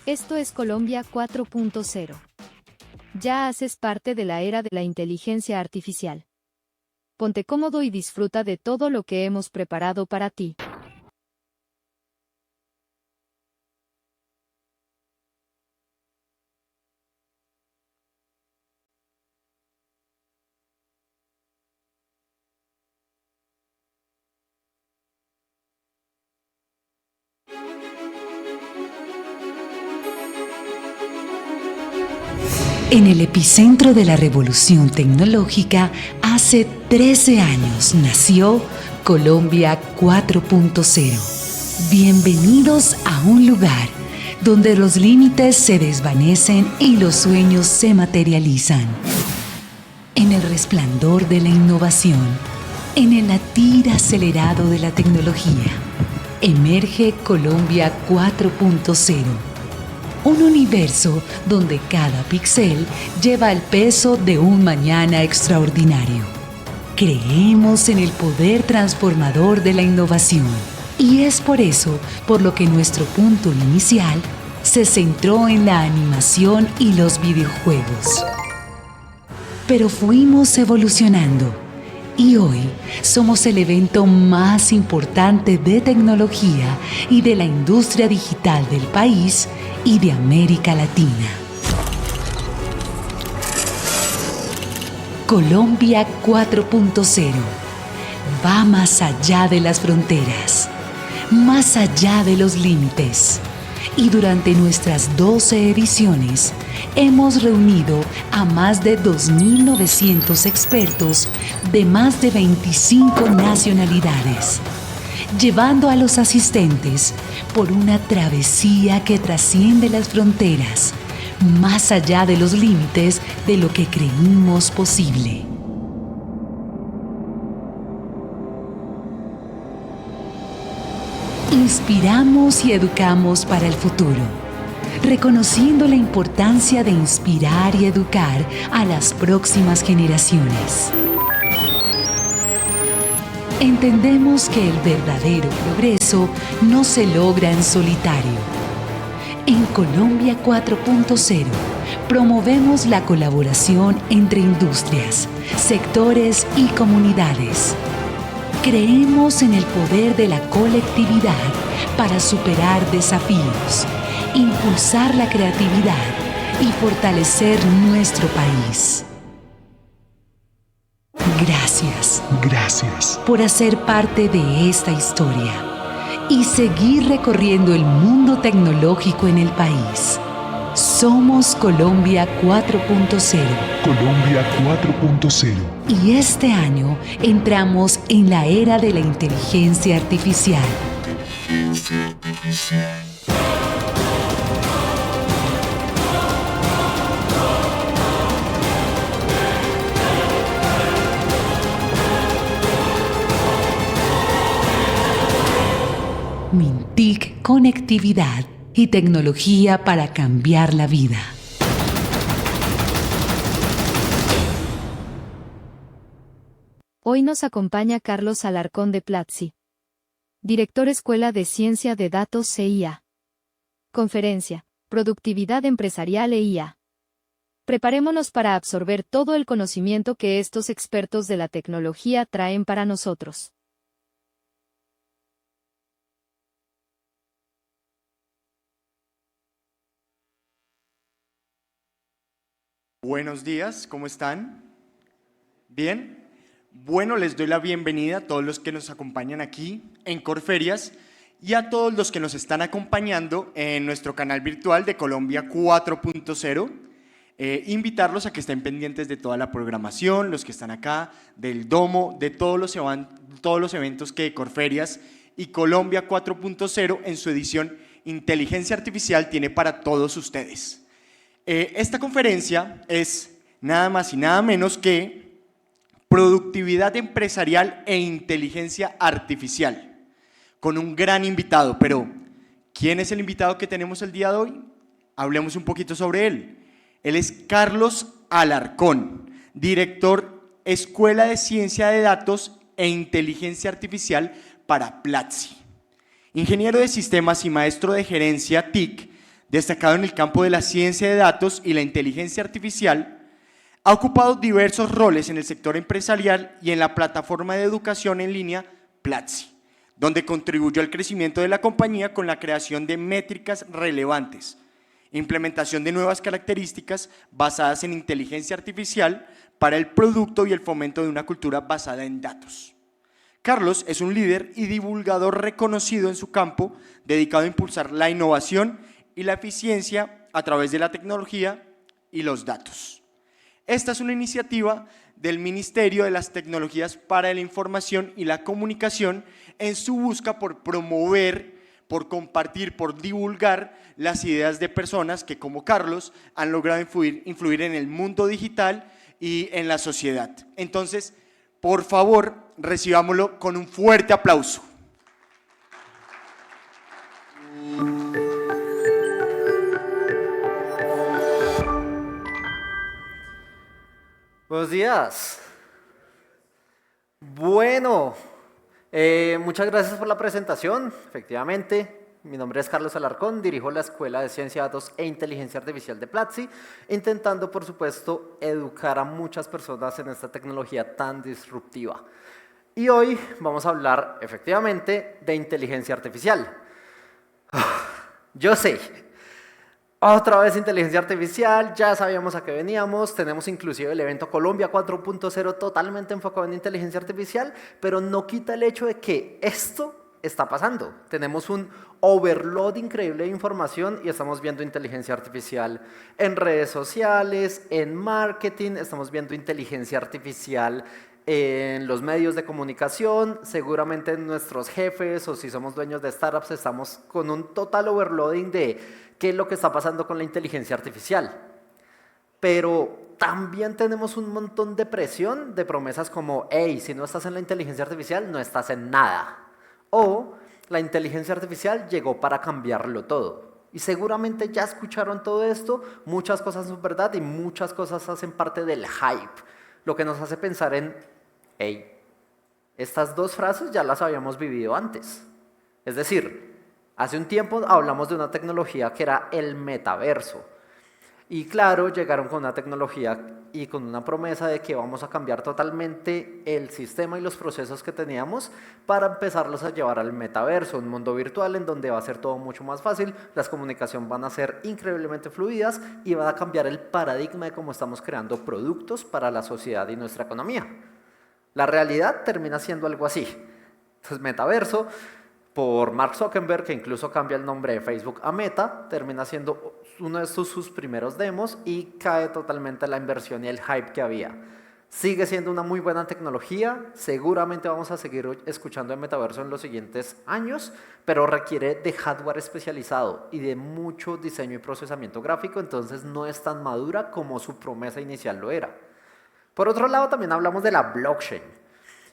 Esto es Colombia 4.0. Ya haces parte de la era de la inteligencia artificial. Ponte cómodo y disfruta de todo lo que hemos preparado para ti. En el epicentro de la revolución tecnológica, hace 13 años nació Colombia 4.0. Bienvenidos a un lugar donde los límites se desvanecen y los sueños se materializan. En el resplandor de la innovación, en el latir acelerado de la tecnología, emerge Colombia 4.0. Un universo donde cada píxel lleva el peso de un mañana extraordinario. Creemos en el poder transformador de la innovación y es por eso por lo que nuestro punto inicial se centró en la animación y los videojuegos. Pero fuimos evolucionando y hoy somos el evento más importante de tecnología y de la industria digital del país y de América Latina. Colombia 4.0 va más allá de las fronteras, más allá de los límites. Y durante nuestras 12 ediciones hemos reunido a más de 2.900 expertos de más de 25 nacionalidades, llevando a los asistentes por una travesía que trasciende las fronteras, más allá de los límites de lo que creímos posible. Inspiramos y educamos para el futuro, reconociendo la importancia de inspirar y educar a las próximas generaciones. Entendemos que el verdadero progreso no se logra en solitario. En Colombia 4.0 promovemos la colaboración entre industrias, sectores y comunidades. Creemos en el poder de la colectividad para superar desafíos, impulsar la creatividad y fortalecer nuestro país. Gracias por hacer parte de esta historia y seguir recorriendo el mundo tecnológico en el país. Somos Colombia 4.0. Colombia 4.0. Y este año entramos en la era de la inteligencia artificial. Mintic, conectividad y tecnología para cambiar la vida. Hoy nos acompaña Carlos Alarcón de Platzi, director Escuela de Ciencia de Datos CIA. Conferencia, Productividad Empresarial e IA. Preparémonos para absorber todo el conocimiento que estos expertos de la tecnología traen para nosotros. Buenos días, ¿cómo están? ¿Bien? Bueno, les doy la bienvenida a todos los que nos acompañan aquí en Corferias y a todos los que nos están acompañando en nuestro canal virtual de Colombia 4.0. Invitarlos a que estén pendientes de toda la programación, los que están acá, del Domo, de todos los eventos que Corferias y Colombia 4.0 en su edición Inteligencia Artificial tiene para todos ustedes. Esta conferencia es nada más y nada menos que Productividad Empresarial e Inteligencia Artificial, con un gran invitado. Pero, ¿quién es el invitado que tenemos el día de hoy? Hablemos un poquito sobre él. Él es Carlos Alarcón, director Escuela de Ciencia de Datos e Inteligencia Artificial para Platzi. Ingeniero de sistemas y maestro de gerencia TIC, destacado en el campo de la ciencia de datos y la inteligencia artificial, ha ocupado diversos roles en el sector empresarial y en la plataforma de educación en línea Platzi, donde contribuyó al crecimiento de la compañía con la creación de métricas relevantes, implementación de nuevas características basadas en inteligencia artificial para el producto y el fomento de una cultura basada en datos. Carlos es un líder y divulgador reconocido en su campo, dedicado a impulsar la innovación y la eficiencia a través de la tecnología y los datos. Esta es una iniciativa del Ministerio de las Tecnologías para la Información y la Comunicación en su busca por promover, por compartir, por divulgar las ideas de personas que, como Carlos, han logrado influir en el mundo digital y en la sociedad. Entonces, por favor, recibámoslo con un fuerte aplauso. Buenos días. Bueno, muchas gracias por la presentación. Efectivamente, mi nombre es Carlos Alarcón, dirijo la Escuela de Ciencia, Datos e Inteligencia Artificial de Platzi, intentando, por supuesto, educar a muchas personas en esta tecnología tan disruptiva. Y hoy vamos a hablar, efectivamente, de inteligencia artificial. Yo sé. Otra vez inteligencia artificial, ya sabíamos a qué veníamos, tenemos inclusive el evento Colombia 4.0 totalmente enfocado en inteligencia artificial, pero no quita el hecho de que esto está pasando. Tenemos un overload increíble de información y estamos viendo inteligencia artificial en redes sociales, en marketing, estamos viendo inteligencia artificial en los medios de comunicación, seguramente nuestros jefes o si somos dueños de startups estamos con un total overloading de qué es lo que está pasando con la inteligencia artificial. Pero también tenemos un montón de presión de promesas como, hey, si no estás en la inteligencia artificial, no estás en nada. O la inteligencia artificial llegó para cambiarlo todo. Y seguramente ya escucharon todo esto, muchas cosas son verdad y muchas cosas hacen parte del hype. Lo que nos hace pensar en, hey, estas dos frases ya las habíamos vivido antes. Es decir, hace un tiempo hablamos de una tecnología que era el metaverso. Y claro, llegaron con una tecnología y con una promesa de que vamos a cambiar totalmente el sistema y los procesos que teníamos para empezarlos a llevar al metaverso, un mundo virtual en donde va a ser todo mucho más fácil, las comunicaciones van a ser increíblemente fluidas y van a cambiar el paradigma de cómo estamos creando productos para la sociedad y nuestra economía. La realidad termina siendo algo así. Entonces, metaverso, por Mark Zuckerberg, que incluso cambia el nombre de Facebook a Meta, termina siendo uno de sus primeros demos y cae totalmente la inversión y el hype que había. Sigue siendo una muy buena tecnología, seguramente vamos a seguir escuchando el metaverso en los siguientes años, pero requiere de hardware especializado y de mucho diseño y procesamiento gráfico, entonces no es tan madura como su promesa inicial lo era. Por otro lado, también hablamos de la blockchain.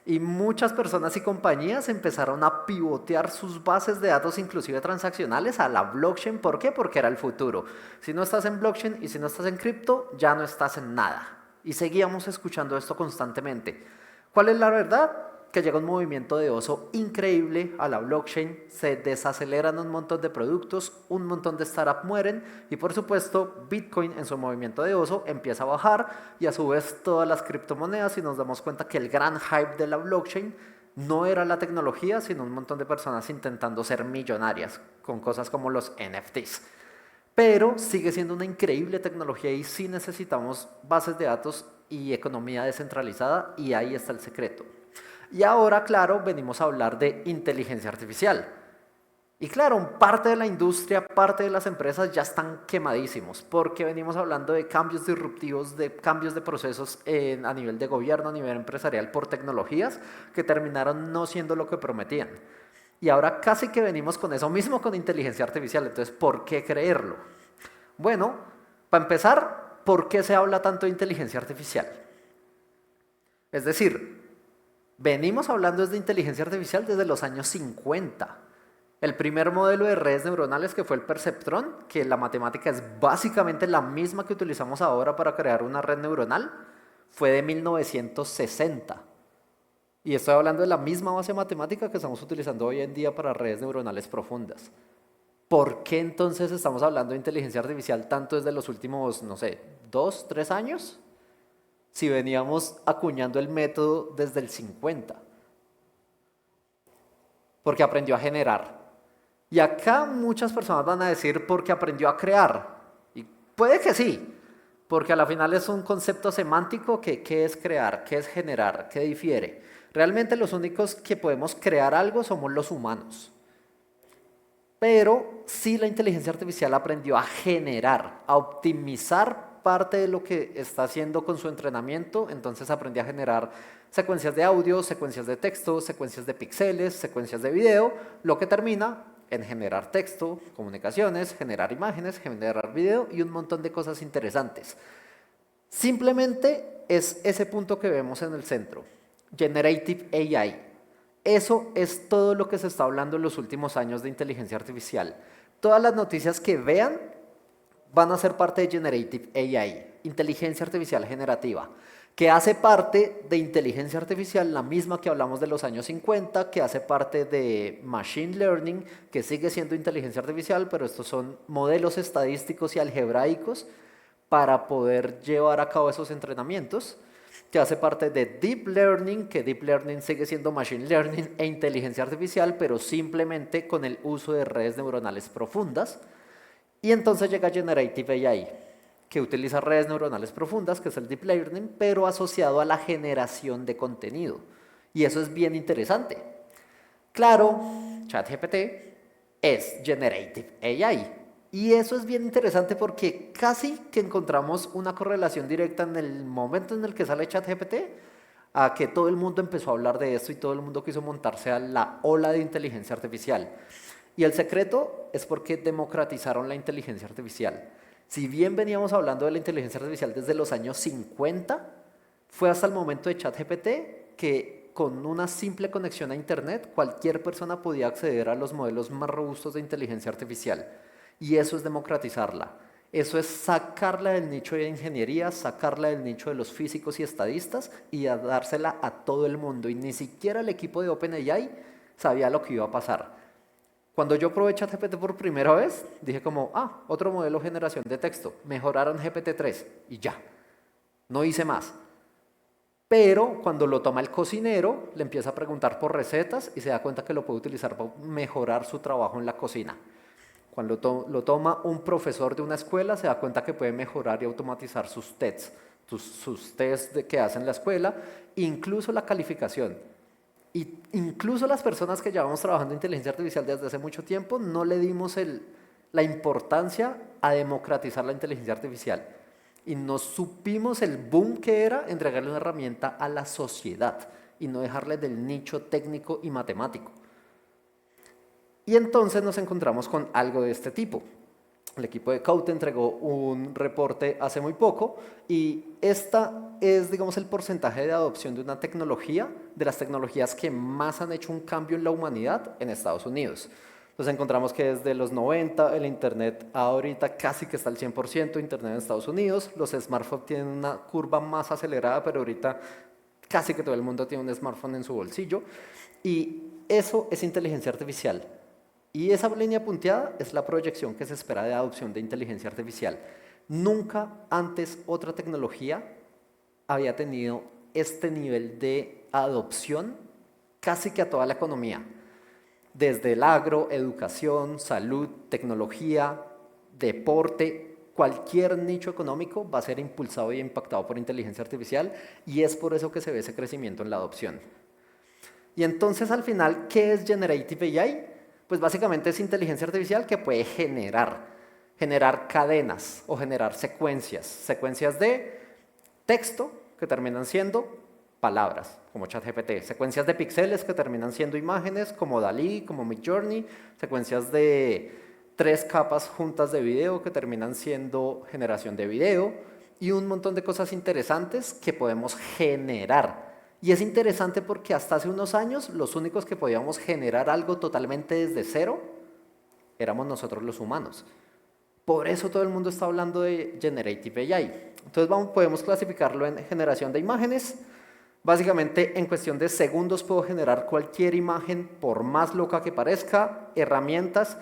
Y muchas personas y compañías empezaron a pivotear sus bases de datos, inclusive transaccionales, a la blockchain. ¿Por qué? Porque era el futuro. Si no estás en blockchain y si no estás en cripto, ya no estás en nada. Y seguíamos escuchando esto constantemente. ¿Cuál es la verdad? Que llega un movimiento de oso increíble a la blockchain, se desaceleran un montón de productos, un montón de startups mueren y por supuesto Bitcoin en su movimiento de oso empieza a bajar y a su vez todas las criptomonedas y nos damos cuenta que el gran hype de la blockchain no era la tecnología sino un montón de personas intentando ser millonarias con cosas como los NFTs. Pero sigue siendo una increíble tecnología y sí necesitamos bases de datos y economía descentralizada y ahí está el secreto. Y ahora, claro, venimos a hablar de inteligencia artificial. Y claro, parte de la industria, parte de las empresas ya están quemadísimos porque venimos hablando de cambios disruptivos, de cambios de procesos a nivel de gobierno, a nivel empresarial por tecnologías que terminaron no siendo lo que prometían. Y ahora casi que venimos con eso mismo con inteligencia artificial. Entonces, ¿por qué creerlo? Bueno, para empezar, ¿por qué se habla tanto de inteligencia artificial? Es decir, venimos hablando de inteligencia artificial desde los años 50. El primer modelo de redes neuronales que fue el perceptrón, que la matemática es básicamente la misma que utilizamos ahora para crear una red neuronal, fue de 1960. Y estoy hablando de la misma base matemática que estamos utilizando hoy en día para redes neuronales profundas. ¿Por qué entonces estamos hablando de inteligencia artificial tanto desde los últimos, no sé, 2, 3 años? Si veníamos acuñando el método desde el 50. Porque aprendió a generar. Y acá muchas personas van a decir porque aprendió a crear. Y puede que sí, porque a la final es un concepto semántico que qué es crear, qué es generar, qué difiere. Realmente los únicos que podemos crear algo somos los humanos. Pero sí la inteligencia artificial aprendió a generar, a optimizar parte de lo que está haciendo con su entrenamiento, entonces aprendió a generar secuencias de audio, secuencias de texto, secuencias de píxeles, secuencias de video, lo que termina en generar texto, comunicaciones, generar imágenes, generar video y un montón de cosas interesantes. Simplemente es ese punto que vemos en el centro, Generative AI. Eso es todo lo que se está hablando en los últimos años de inteligencia artificial. Todas las noticias que vean van a ser parte de Generative AI, inteligencia artificial generativa, que hace parte de inteligencia artificial, la misma que hablamos de los años 50, que hace parte de Machine Learning, que sigue siendo inteligencia artificial, pero estos son modelos estadísticos y algebraicos para poder llevar a cabo esos entrenamientos, que hace parte de Deep Learning, que Deep Learning sigue siendo Machine Learning e inteligencia artificial, pero simplemente con el uso de redes neuronales profundas. Y entonces llega Generative AI, que utiliza redes neuronales profundas, que es el Deep Learning, pero asociado a la generación de contenido. Y eso es bien interesante. Claro, ChatGPT es Generative AI. Y eso es bien interesante porque casi que encontramos una correlación directa en el momento en el que sale ChatGPT a que todo el mundo empezó a hablar de esto y todo el mundo quiso montarse a la ola de inteligencia artificial. Y el secreto es porque democratizaron la inteligencia artificial. Si bien veníamos hablando de la inteligencia artificial desde los años 50, fue hasta el momento de ChatGPT que con una simple conexión a Internet cualquier persona podía acceder a los modelos más robustos de inteligencia artificial. Y eso es democratizarla. Eso es sacarla del nicho de ingeniería, sacarla del nicho de los físicos y estadistas y dársela a todo el mundo. Y ni siquiera el equipo de OpenAI sabía lo que iba a pasar. Cuando yo probé ChatGPT por primera vez, dije como, otro modelo de generación de texto. Mejoraron GPT-3 y ya. No hice más. Pero cuando lo toma el cocinero, le empieza a preguntar por recetas y se da cuenta que lo puede utilizar para mejorar su trabajo en la cocina. Cuando lo toma un profesor de una escuela, se da cuenta que puede mejorar y automatizar sus tests, sus tests que hace en la escuela, incluso la calificación. Y incluso las personas que llevamos trabajando en inteligencia artificial desde hace mucho tiempo, no le dimos la importancia a democratizar la inteligencia artificial. Y no supimos el boom que era entregarle una herramienta a la sociedad y no dejarle del nicho técnico y matemático. Y entonces nos encontramos con algo de este tipo. El equipo de Coute entregó un reporte hace muy poco y esta es, digamos, el porcentaje de adopción de una tecnología, de las tecnologías que más han hecho un cambio en la humanidad en Estados Unidos. Entonces encontramos que desde los 90 el Internet ahorita casi que está al 100% Internet en Estados Unidos. Los smartphones tienen una curva más acelerada, pero ahorita casi que todo el mundo tiene un smartphone en su bolsillo. Y eso es inteligencia artificial. Y esa línea punteada es la proyección que se espera de adopción de inteligencia artificial. Nunca antes otra tecnología había tenido este nivel de adopción casi que a toda la economía. Desde el agro, educación, salud, tecnología, deporte, cualquier nicho económico va a ser impulsado y impactado por inteligencia artificial y es por eso que se ve ese crecimiento en la adopción. Y entonces al final, ¿qué es Generative AI? Pues básicamente es inteligencia artificial que puede generar cadenas o generar secuencias de texto que terminan siendo palabras, como ChatGPT, secuencias de píxeles que terminan siendo imágenes, como DALL-E, como Midjourney, secuencias de 3 capas juntas de video que terminan siendo generación de video y un montón de cosas interesantes que podemos generar. Y es interesante porque hasta hace unos años los únicos que podíamos generar algo totalmente desde cero éramos nosotros los humanos. Por eso todo el mundo está hablando de Generative AI. Entonces podemos clasificarlo en generación de imágenes, Básicamente, en cuestión de segundos puedo generar cualquier imagen, por más loca que parezca, herramientas,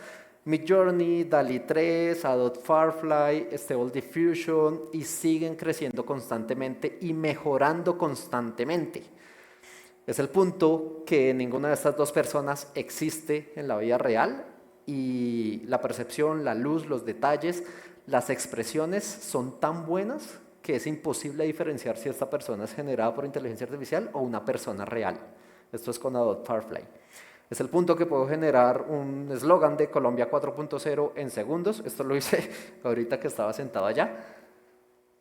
Midjourney, DALL-E 3, Adobe Firefly, Stable Diffusion, y siguen creciendo constantemente y mejorando constantemente. Es el punto que ninguna de estas dos personas existe en la vida real y la percepción, la luz, los detalles, las expresiones son tan buenas que es imposible diferenciar si esta persona es generada por inteligencia artificial o una persona real. Esto es con Adobe Firefly. Es el punto que puedo generar un eslogan de Colombia 4.0 en segundos. Esto lo hice ahorita que estaba sentado allá.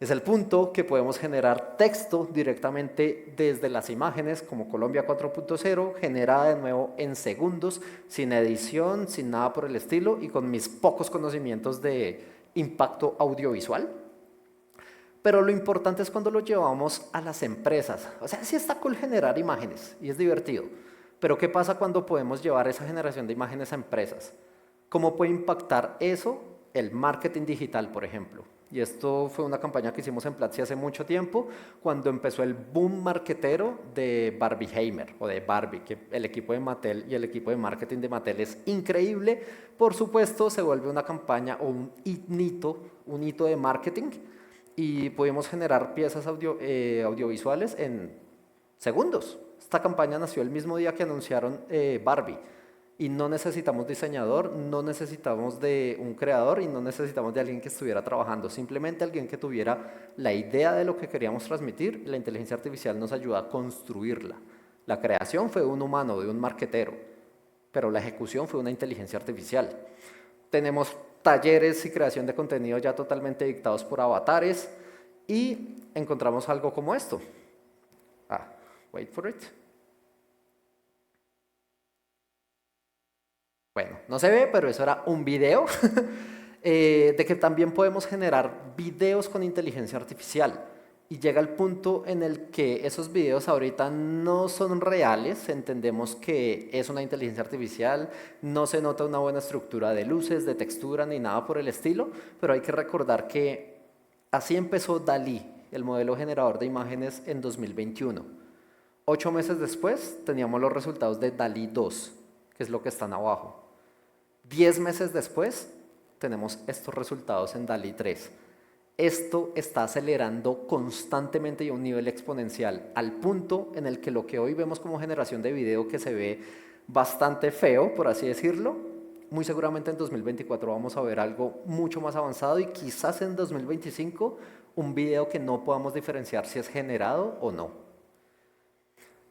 Es el punto que podemos generar texto directamente desde las imágenes como Colombia 4.0, generada de nuevo en segundos, sin edición, sin nada por el estilo y con mis pocos conocimientos de impacto audiovisual. Pero lo importante es cuando lo llevamos a las empresas. O sea, sí está cool generar imágenes y es divertido, pero ¿qué pasa cuando podemos llevar esa generación de imágenes a empresas? ¿Cómo puede impactar eso el marketing digital, por ejemplo? Y esto fue una campaña que hicimos en Platzi hace mucho tiempo, cuando empezó el boom marketero de Barbieheimer, o de Barbie, que el equipo de Mattel y el equipo de marketing de Mattel es increíble. Por supuesto, se vuelve una campaña o un hito de marketing, y pudimos generar piezas audiovisuales en segundos. Esta campaña nació el mismo día que anunciaron Barbie. Y no necesitamos diseñador, no necesitamos de un creador y no necesitamos de alguien que estuviera trabajando. Simplemente alguien que tuviera la idea de lo que queríamos transmitir. La inteligencia artificial nos ayuda a construirla. La creación fue de un humano, de un marketero, pero la ejecución fue una inteligencia artificial. Tenemos talleres y creación de contenido ya totalmente dictados por avatares y encontramos algo como esto. Wait for it. Bueno, no se ve, pero eso era un video de que también podemos generar videos con inteligencia artificial. Y llega el punto en el que esos videos ahorita no son reales, entendemos que es una inteligencia artificial, no se nota una buena estructura de luces, de textura, ni nada por el estilo, pero hay que recordar que así empezó DALL-E, el modelo generador de imágenes, en 2021. 8 meses después teníamos los resultados de DALL-E 2, que es lo que están abajo. 10 meses después tenemos estos resultados en DALL-E 3. Esto está acelerando constantemente y a un nivel exponencial, al punto en el que lo que hoy vemos como generación de video, que se ve bastante feo, por así decirlo, muy seguramente en 2024 vamos a ver algo mucho más avanzado y quizás en 2025 un video que no podamos diferenciar si es generado o no.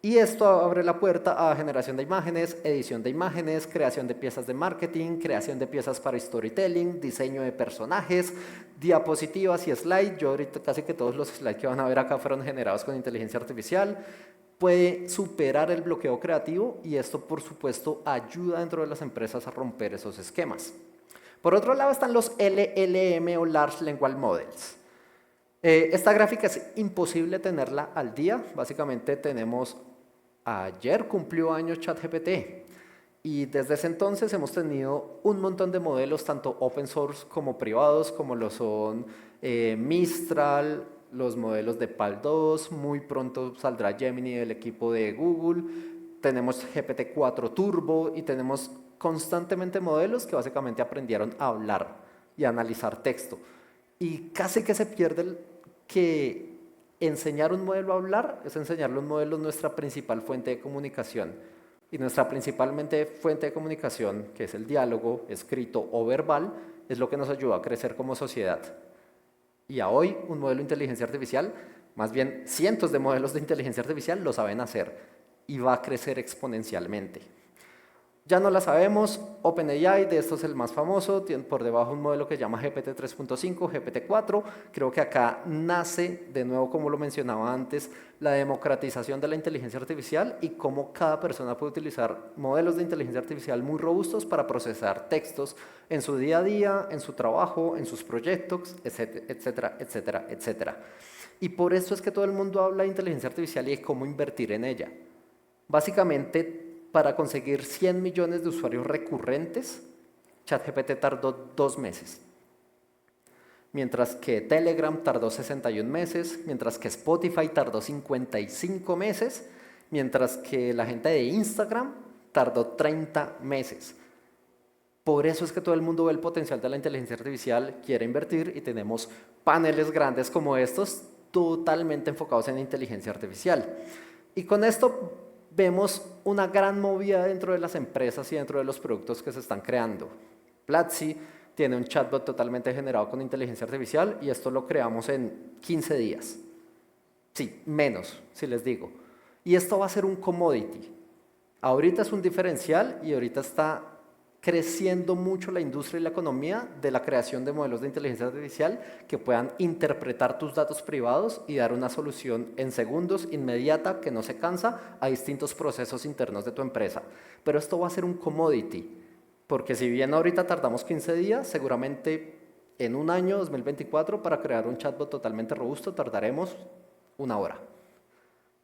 Y esto abre la puerta a generación de imágenes, edición de imágenes, creación de piezas de marketing, creación de piezas para storytelling, diseño de personajes, diapositivas y slides. Yo ahorita casi que todos los slides que van a ver acá fueron generados con inteligencia artificial. Puede superar el bloqueo creativo y esto, por supuesto, ayuda dentro de las empresas a romper esos esquemas. Por otro lado están los LLM o Large Language Models. Esta gráfica es imposible tenerla al día. Básicamente ayer cumplió años ChatGPT y desde ese entonces hemos tenido un montón de modelos, tanto open source como privados, como lo son Mistral, los modelos de PAL 2, muy pronto saldrá Gemini del equipo de Google, tenemos GPT-4 Turbo y tenemos constantemente modelos que básicamente aprendieron a hablar y a analizar texto. Y casi que se pierde que enseñar un modelo a hablar es enseñarle un modelo nuestra principal fuente de comunicación. Y nuestra principalmente fuente de comunicación, que es el diálogo escrito o verbal, es lo que nos ayuda a crecer como sociedad. Y a hoy un modelo de inteligencia artificial, más bien cientos de modelos de inteligencia artificial lo saben hacer y va a crecer exponencialmente. Ya no la sabemos, OpenAI, de estos es el más famoso, tiene por debajo un modelo que se llama GPT 3.5, GPT 4. Creo que acá nace, de nuevo como lo mencionaba antes, la democratización de la inteligencia artificial y cómo cada persona puede utilizar modelos de inteligencia artificial muy robustos para procesar textos en su día a día, en su trabajo, en sus proyectos, etcétera, etcétera, etcétera. Y por eso es que todo el mundo habla de inteligencia artificial y de cómo invertir en ella. Básicamente, para conseguir 100 millones de usuarios recurrentes, ChatGPT tardó 2 meses. mientras que Telegram tardó 61 meses, mientras que Spotify tardó 55 meses, mientras que la gente de Instagram tardó 30 meses. Por eso es que todo el mundo ve el potencial de la inteligencia artificial, quiere invertir y tenemos paneles grandes como estos totalmente enfocados en inteligencia artificial. Y con esto vemos una gran movida dentro de las empresas y dentro de los productos que se están creando. Platzi tiene un chatbot totalmente generado con inteligencia artificial y esto lo creamos en 15 días. Sí, menos, si les digo. Y esto va a ser un commodity. Ahorita es un diferencial y ahorita está creciendo mucho la industria y la economía de la creación de modelos de inteligencia artificial que puedan interpretar tus datos privados y dar una solución en segundos, inmediata, que no se cansa, a distintos procesos internos de tu empresa. Pero esto va a ser un commodity, porque si bien ahorita tardamos 15 días, seguramente en un año, 2024, para crear un chatbot totalmente robusto, tardaremos 1 hora.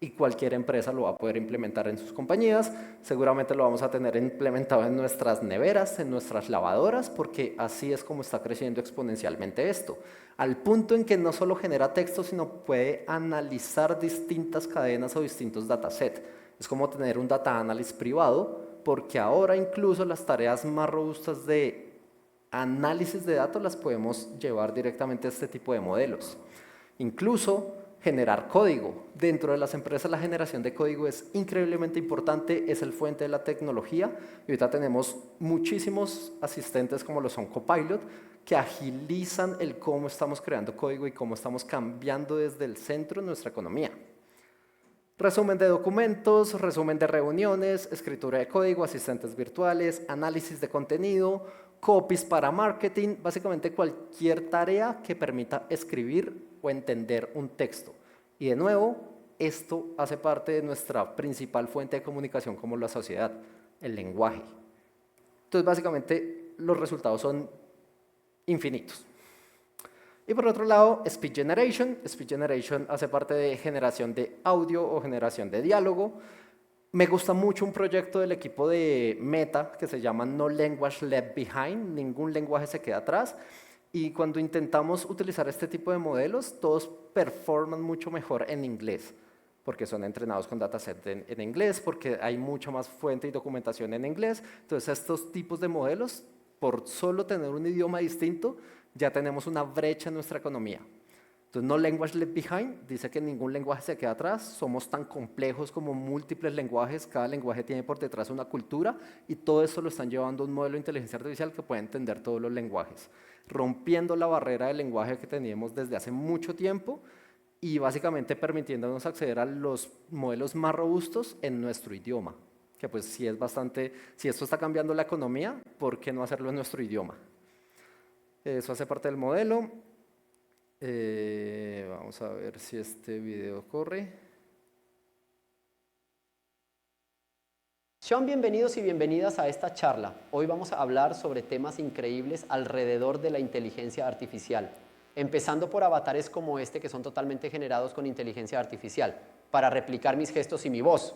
Y cualquier empresa lo va a poder implementar en sus compañías, seguramente lo vamos a tener implementado en nuestras neveras, en nuestras lavadoras, porque así es como está creciendo exponencialmente esto, al punto en que no solo genera texto, sino puede analizar distintas cadenas o distintos datasets. Es como tener un data analyst privado, porque ahora incluso las tareas más robustas de análisis de datos las podemos llevar directamente a este tipo de modelos. Incluso generar código. Dentro de las empresas la generación de código es increíblemente importante, es el fuente de la tecnología y ahorita tenemos muchísimos asistentes como lo son Copilot que agilizan el cómo estamos creando código y cómo estamos cambiando desde el centro nuestra economía. Resumen de documentos, resumen de reuniones, escritura de código, asistentes virtuales, análisis de contenido, copies para marketing, básicamente cualquier tarea que permita escribir o entender un texto. Y de nuevo, esto hace parte de nuestra principal fuente de comunicación como la sociedad, el lenguaje. Entonces, básicamente, los resultados son infinitos. Y por otro lado, Speech Generation. Speech Generation hace parte de generación de audio o generación de diálogo. Me gusta mucho un proyecto del equipo de Meta que se llama No Language Left Behind, ningún lenguaje se queda atrás. Y cuando intentamos utilizar este tipo de modelos, todos performan mucho mejor en inglés, porque son entrenados con dataset en inglés, porque hay mucha más fuente y documentación en inglés. Entonces, estos tipos de modelos, por solo tener un idioma distinto, ya tenemos una brecha en nuestra economía. Entonces, No Language Left Behind dice que ningún lenguaje se queda atrás, somos tan complejos como múltiples lenguajes, cada lenguaje tiene por detrás una cultura y todo eso lo están llevando a un modelo de inteligencia artificial que puede entender todos los lenguajes, rompiendo la barrera del lenguaje que teníamos desde hace mucho tiempo y básicamente permitiéndonos acceder a los modelos más robustos en nuestro idioma, que pues sí es bastante, si esto está cambiando la economía, ¿por qué no hacerlo en nuestro idioma? Eso hace parte del modelo. Vamos a ver si este video corre. Sean bienvenidos y bienvenidas a esta charla. Hoy vamos a hablar sobre temas increíbles alrededor de la inteligencia artificial, empezando por avatares como este que son totalmente generados con inteligencia artificial, para replicar mis gestos y mi voz.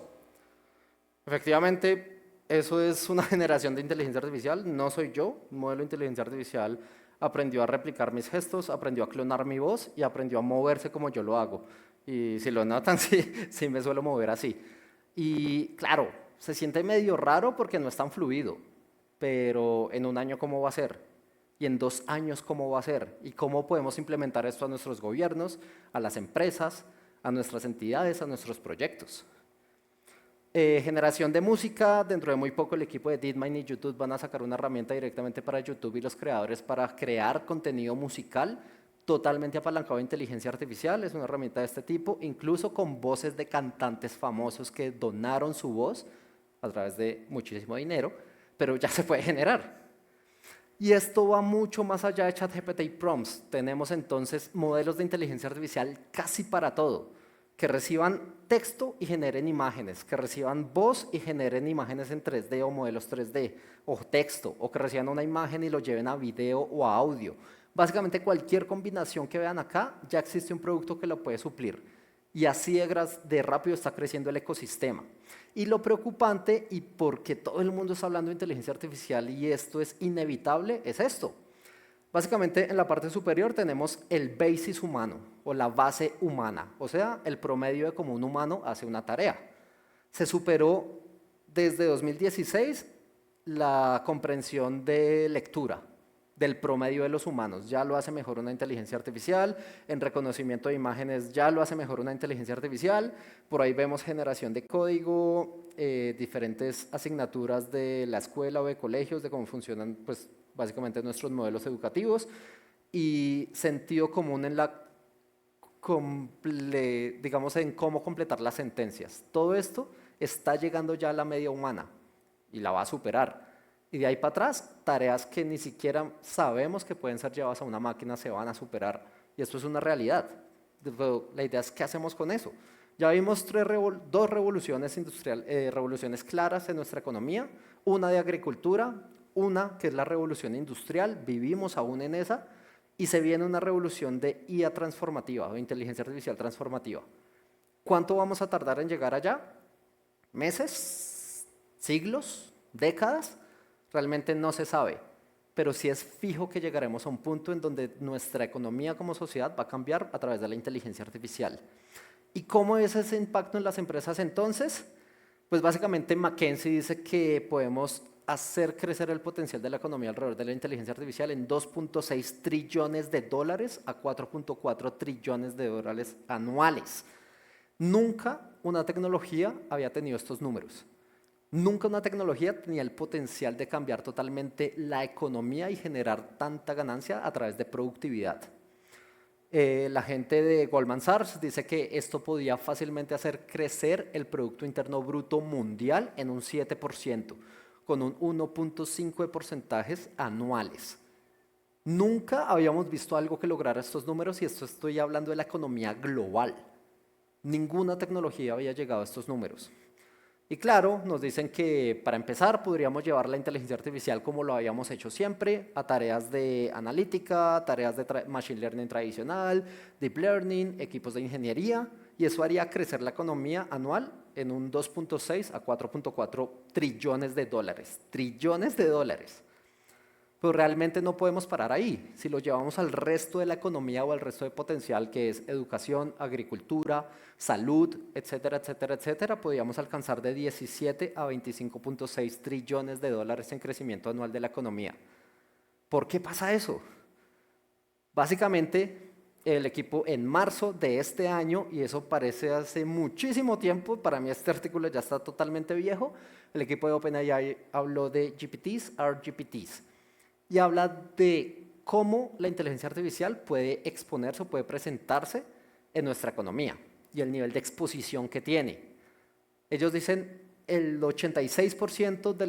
Efectivamente, eso es una generación de inteligencia artificial, no soy yo, un modelo de inteligencia artificial aprendió a replicar mis gestos, aprendió a clonar mi voz y aprendió a moverse como yo lo hago. Y si lo notan, sí me suelo mover así. Y claro, se siente medio raro porque no es tan fluido, pero en un año ¿cómo va a ser? Y en 2 años ¿cómo va a ser? ¿Y cómo podemos implementar esto a nuestros gobiernos, a las empresas, a nuestras entidades, a nuestros proyectos? Generación de música, dentro de muy poco el equipo de DeepMind y YouTube van a sacar una herramienta directamente para YouTube y los creadores para crear contenido musical totalmente apalancado de inteligencia artificial. Es una herramienta de este tipo, incluso con voces de cantantes famosos que donaron su voz a través de muchísimo dinero, pero ya se puede generar. Y esto va mucho más allá de ChatGPT y prompts. Tenemos entonces modelos de inteligencia artificial casi para todo, que reciban texto y generen imágenes, que reciban voz y generen imágenes en 3D o modelos 3D, o texto, o que reciban una imagen y lo lleven a video o a audio. Básicamente cualquier combinación que vean acá, ya existe un producto que lo puede suplir. Y así de rápido está creciendo el ecosistema. Y lo preocupante, y porque todo el mundo está hablando de inteligencia artificial y esto es inevitable, es esto. Básicamente en la parte superior tenemos el basis humano o la base humana, o sea, el promedio de cómo un humano hace una tarea. Se superó desde 2016 la comprensión de lectura del promedio de los humanos. Ya lo hace mejor una inteligencia artificial, en reconocimiento de imágenes ya lo hace mejor una inteligencia artificial, por ahí vemos generación de código, diferentes asignaturas de la escuela o de colegios, de cómo funcionan pues, básicamente nuestros modelos educativos y sentido común en la digamos en cómo completar las sentencias. Todo esto está llegando ya a la media humana y la va a superar. Y de ahí para atrás, tareas que ni siquiera sabemos que pueden ser llevadas a una máquina se van a superar. Y esto es una realidad. Pero la idea es qué hacemos con eso. Ya vimos dos revoluciones revoluciones claras en nuestra economía. Una de agricultura, una que es la revolución industrial, vivimos aún en esa. Y se viene una revolución de IA transformativa o inteligencia artificial transformativa. ¿Cuánto vamos a tardar en llegar allá? ¿Meses? ¿Siglos? ¿Décadas? Realmente no se sabe, pero sí es fijo que llegaremos a un punto en donde nuestra economía como sociedad va a cambiar a través de la inteligencia artificial. ¿Y cómo es ese impacto en las empresas entonces? Pues básicamente McKinsey dice que podemos hacer crecer el potencial de la economía alrededor de la inteligencia artificial en 2.6 trillones de dólares a 4.4 trillones de dólares anuales. Nunca una tecnología había tenido estos números. Nunca una tecnología tenía el potencial de cambiar totalmente la economía y generar tanta ganancia a través de productividad. La gente de Goldman Sachs dice que esto podía fácilmente hacer crecer el Producto Interno Bruto mundial en un 7%, con un 1.5 de porcentajes anuales. Nunca habíamos visto algo que lograra estos números y esto estoy hablando de la economía global. Ninguna tecnología había llegado a estos números. Y claro, nos dicen que para empezar podríamos llevar la inteligencia artificial como lo habíamos hecho siempre, a tareas de analítica, tareas de machine learning tradicional, deep learning, equipos de ingeniería, y eso haría crecer la economía anual en un 2.6 a 4.4 trillones de dólares. Trillones de dólares. Pero realmente no podemos parar ahí. Si lo llevamos al resto de la economía o al resto de potencial que es educación, agricultura, salud, etcétera, etcétera, etcétera, podríamos alcanzar de 17 a 25.6 trillones de dólares en crecimiento anual de la economía. ¿Por qué pasa eso? Básicamente, el equipo en marzo de este año, y eso parece hace muchísimo tiempo, para mí este artículo ya está totalmente viejo, el equipo de OpenAI habló de GPTs, RGPTs. Y habla de cómo la inteligencia artificial puede exponerse o puede presentarse en nuestra economía y el nivel de exposición que tiene. Ellos dicen el 86% de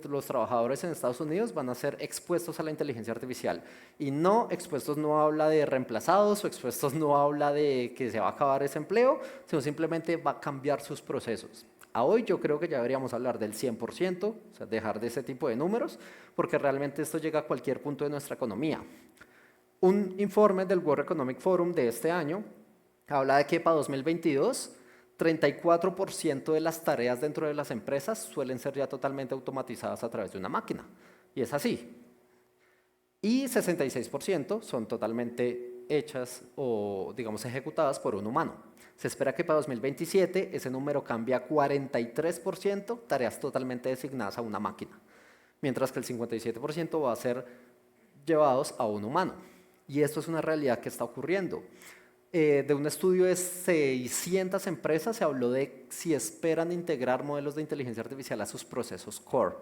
los trabajadores en Estados Unidos van a ser expuestos a la inteligencia artificial. Y no, expuestos no habla de reemplazados o expuestos no habla de que se va a acabar ese empleo, sino simplemente va a cambiar sus procesos. A hoy yo creo que ya deberíamos hablar del 100%, o sea, dejar de ese tipo de números, porque realmente esto llega a cualquier punto de nuestra economía. Un informe del World Economic Forum de este año habla de que para 2022, 34% de las tareas dentro de las empresas suelen ser ya totalmente automatizadas a través de una máquina. Y es así. Y 66% son totalmente hechas o, digamos, ejecutadas por un humano. Se espera que para 2027 ese número cambie a 43%, tareas totalmente designadas a una máquina, mientras que el 57% va a ser llevados a un humano. Y esto es una realidad que está ocurriendo. De un estudio de 600 empresas se habló de si esperan integrar modelos de inteligencia artificial a sus procesos core.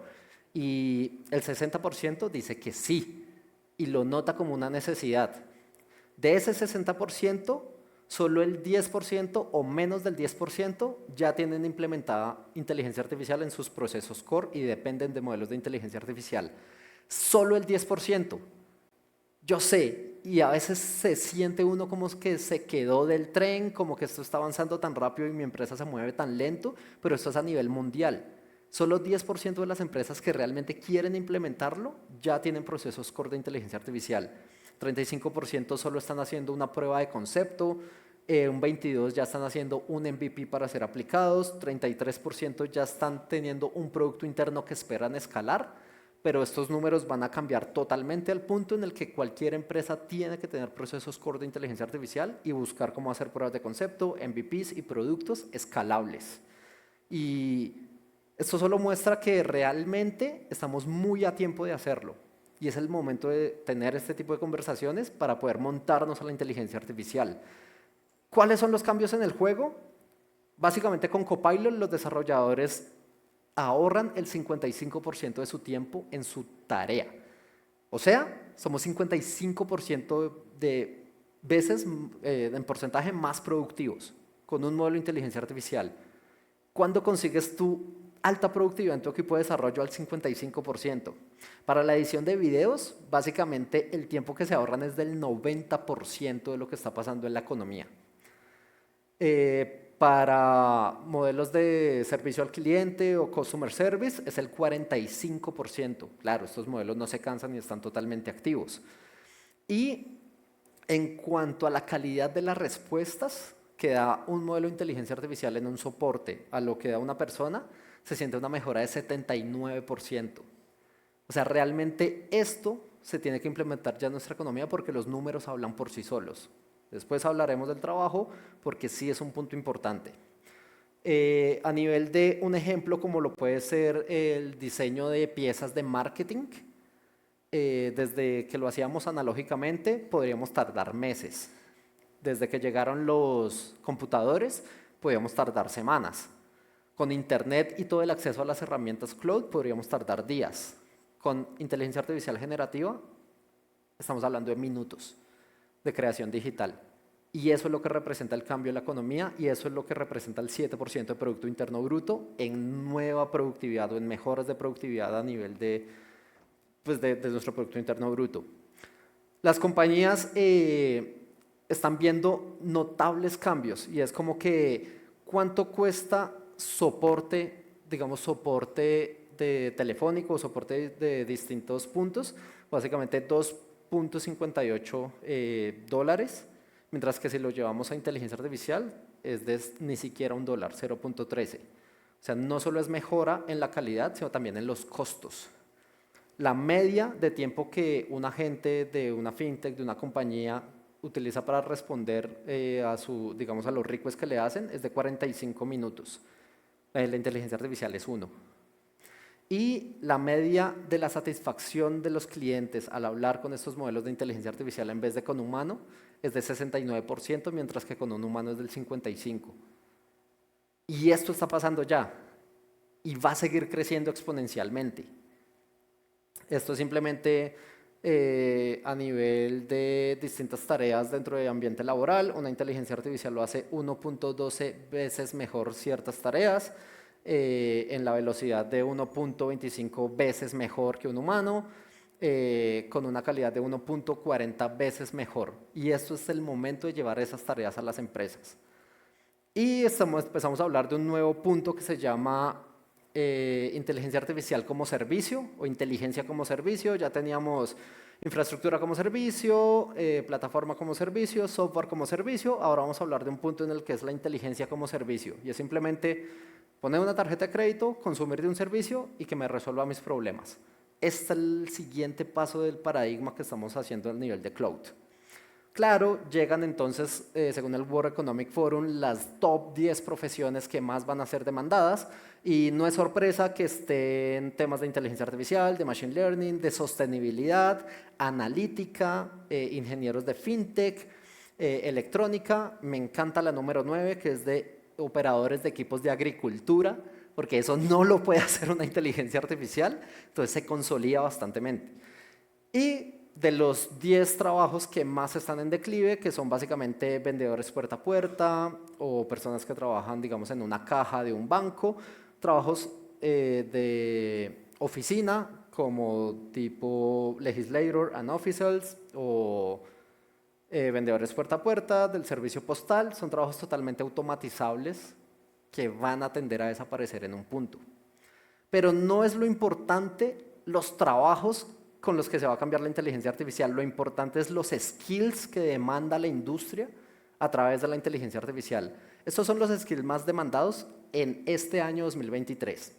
Y el 60% dice que sí, y lo nota como una necesidad. De ese 60%, solo el 10% o menos del 10% ya tienen implementada inteligencia artificial en sus procesos core y dependen de modelos de inteligencia artificial. Solo el 10%. Yo sé, y a veces se siente uno como que se quedó del tren, como que esto está avanzando tan rápido y mi empresa se mueve tan lento, pero esto es a nivel mundial. Solo 10% de las empresas que realmente quieren implementarlo ya tienen procesos core de inteligencia artificial. 35% solo están haciendo una prueba de concepto, un 22% ya están haciendo un MVP para ser aplicados, 33% ya están teniendo un producto interno que esperan escalar, pero estos números van a cambiar totalmente al punto en el que cualquier empresa tiene que tener procesos core de inteligencia artificial y buscar cómo hacer pruebas de concepto, MVPs y productos escalables. Y esto solo muestra que realmente estamos muy a tiempo de hacerlo. Y es el momento de tener este tipo de conversaciones para poder montarnos a la inteligencia artificial. ¿Cuáles son los cambios en el juego? Básicamente con Copilot los desarrolladores ahorran el 55% de su tiempo en su tarea. O sea, somos 55% de veces en porcentaje más productivos con un modelo de inteligencia artificial. ¿Cuándo consigues tu alta productividad en tu equipo de desarrollo al 55%? Para la edición de videos, básicamente el tiempo que se ahorran es del 90% de lo que está pasando en la economía. Para modelos de servicio al cliente o customer service es el 45%. Claro, estos modelos no se cansan y están totalmente activos. Y en cuanto a la calidad de las respuestas que da un modelo de inteligencia artificial en un soporte a lo que da una persona, se siente una mejora de 79%. O sea, realmente esto se tiene que implementar ya en nuestra economía porque los números hablan por sí solos. Después hablaremos del trabajo porque sí es un punto importante. A nivel de un ejemplo como lo puede ser el diseño de piezas de marketing, desde que lo hacíamos analógicamente podríamos tardar meses. Desde que llegaron los computadores podríamos tardar semanas. Con internet y todo el acceso a las herramientas cloud podríamos tardar días. Con inteligencia artificial generativa estamos hablando de minutos de creación digital. Y eso es lo que representa el cambio en la economía y eso es lo que representa el 7% de Producto Interno Bruto en nueva productividad o en mejoras de productividad a nivel de nuestro Producto Interno Bruto. Las compañías están viendo notables cambios y es como que cuánto cuesta soporte, digamos soporte de telefónico o soporte de distintos puntos, básicamente $2.58, mientras que si lo llevamos a inteligencia artificial es de ni siquiera $1, 0.13. O sea, no solo es mejora en la calidad, sino también en los costos. La media de tiempo que un agente de una fintech, de una compañía, utiliza para responder a los requests que le hacen es de 45 minutos. La inteligencia artificial es 1. Y la media de la satisfacción de los clientes al hablar con estos modelos de inteligencia artificial en vez de con humano es de 69%, mientras que con un humano es del 55%. Y esto está pasando ya y va a seguir creciendo exponencialmente. Esto simplemente a nivel de distintas tareas dentro del ambiente laboral, una inteligencia artificial lo hace 1.12 veces mejor ciertas tareas, en la velocidad de 1.25 veces mejor que un humano, con una calidad de 1.40 veces mejor. Y esto es el momento de llevar esas tareas a las empresas. Y empezamos a hablar de un nuevo punto que se llama inteligencia artificial como servicio o inteligencia como servicio. Ya teníamos infraestructura como servicio, plataforma como servicio, software como servicio. Ahora vamos a hablar de un punto en el que es la inteligencia como servicio. Y es simplemente poner una tarjeta de crédito, consumir de un servicio y que me resuelva mis problemas. Este es el siguiente paso del paradigma que estamos haciendo al nivel de cloud. Claro, llegan entonces, según el World Economic Forum, las top 10 profesiones que más van a ser demandadas y no es sorpresa que estén temas de inteligencia artificial, de machine learning, de sostenibilidad, analítica, ingenieros de fintech, electrónica. Me encanta la número 9, que es de operadores de equipos de agricultura, porque eso no lo puede hacer una inteligencia artificial, entonces se consolida bastantemente. Y de los 10 trabajos que más están en declive, que son básicamente vendedores puerta a puerta o personas que trabajan, digamos, en una caja de un banco, trabajos de oficina como tipo legislator and officials o vendedores puerta a puerta del servicio postal, son trabajos totalmente automatizables que van a tender a desaparecer en un punto. Pero no es lo importante los trabajos con los que se va a cambiar la inteligencia artificial. Lo importante es los skills que demanda la industria a través de la inteligencia artificial. Estos son los skills más demandados en este año 2023.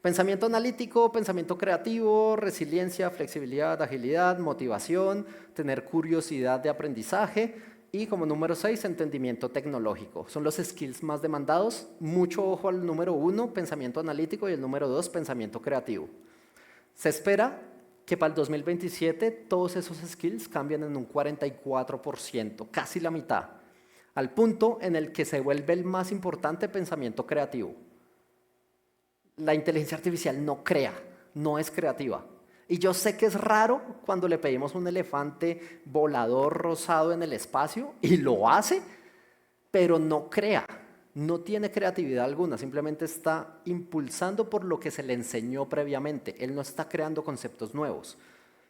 Pensamiento analítico, pensamiento creativo, resiliencia, flexibilidad, agilidad, motivación, tener curiosidad de aprendizaje y como número 6, entendimiento tecnológico. Son los skills más demandados. Mucho ojo al número 1, pensamiento analítico, y el número 2, pensamiento creativo. Se espera que para el 2027 todos esos skills cambien en un 44%, casi la mitad, al punto en el que se vuelve el más importante pensamiento creativo. La inteligencia artificial no crea, no es creativa. Y yo sé que es raro cuando le pedimos un elefante volador rosado en el espacio y lo hace, pero no crea, no tiene creatividad alguna, simplemente está impulsando por lo que se le enseñó previamente. Él no está creando conceptos nuevos.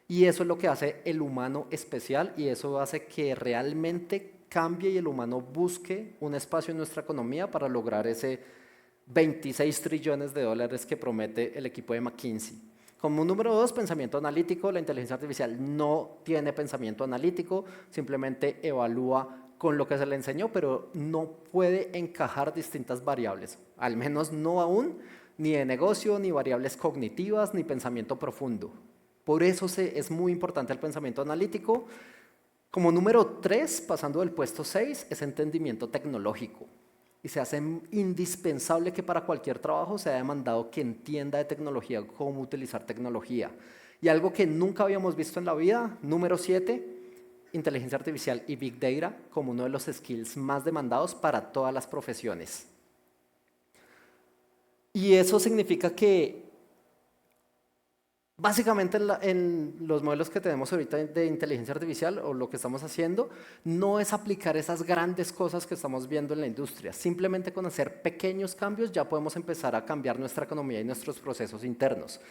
Y eso es lo que hace el humano especial y eso hace que realmente cambie y el humano busque un espacio en nuestra economía para lograr ese 26 trillones de dólares que promete el equipo de McKinsey. Como número 2, pensamiento analítico. La inteligencia artificial no tiene pensamiento analítico, simplemente evalúa con lo que se le enseñó, pero no puede encajar distintas variables, al menos no aún, ni de negocio, ni variables cognitivas, ni pensamiento profundo. Por eso es muy importante el pensamiento analítico. Como número 3, pasando del puesto 6, es entendimiento tecnológico. Y se hace indispensable que para cualquier trabajo se haya demandado que entienda de tecnología, cómo utilizar tecnología. Y algo que nunca habíamos visto en la vida, número 7, inteligencia artificial y Big Data como uno de los skills más demandados para todas las profesiones. Y eso significa que básicamente en los modelos que tenemos ahorita de inteligencia artificial o lo que estamos haciendo no es aplicar esas grandes cosas que estamos viendo en la industria. Simplemente con hacer pequeños cambios ya podemos empezar a cambiar nuestra economía y nuestros procesos internos,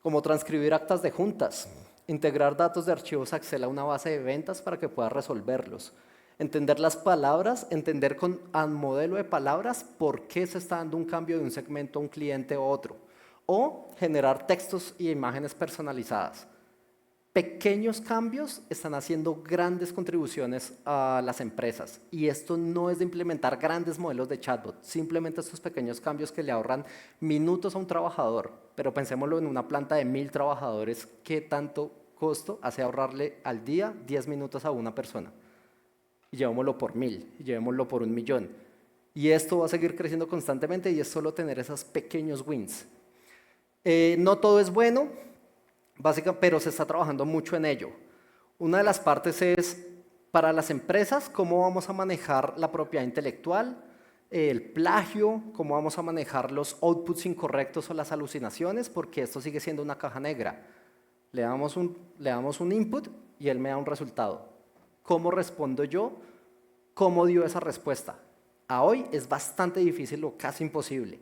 como transcribir actas de juntas, integrar datos de archivos Excel a una base de ventas para que pueda resolverlos, entender las palabras, entender con un modelo de palabras por qué se está dando un cambio de un segmento a un cliente u otro, o generar textos y imágenes personalizadas. Pequeños cambios están haciendo grandes contribuciones a las empresas y esto no es de implementar grandes modelos de chatbot, simplemente estos pequeños cambios que le ahorran minutos a un trabajador, pero pensémoslo en una planta de 1000 trabajadores, ¿qué tanto costo hace ahorrarle al día 10 minutos a una persona? Y llevémoslo por 1000, y llevémoslo por 1.000.000. Y esto va a seguir creciendo constantemente y es solo tener esos pequeños wins. No todo es bueno, pero se está trabajando mucho en ello. Una de las partes es para las empresas, cómo vamos a manejar la propiedad intelectual, el plagio, cómo vamos a manejar los outputs incorrectos o las alucinaciones, porque esto sigue siendo una caja negra. Le damos un input y él me da un resultado. ¿Cómo respondo yo? ¿Cómo dio esa respuesta? A hoy es bastante difícil o casi imposible.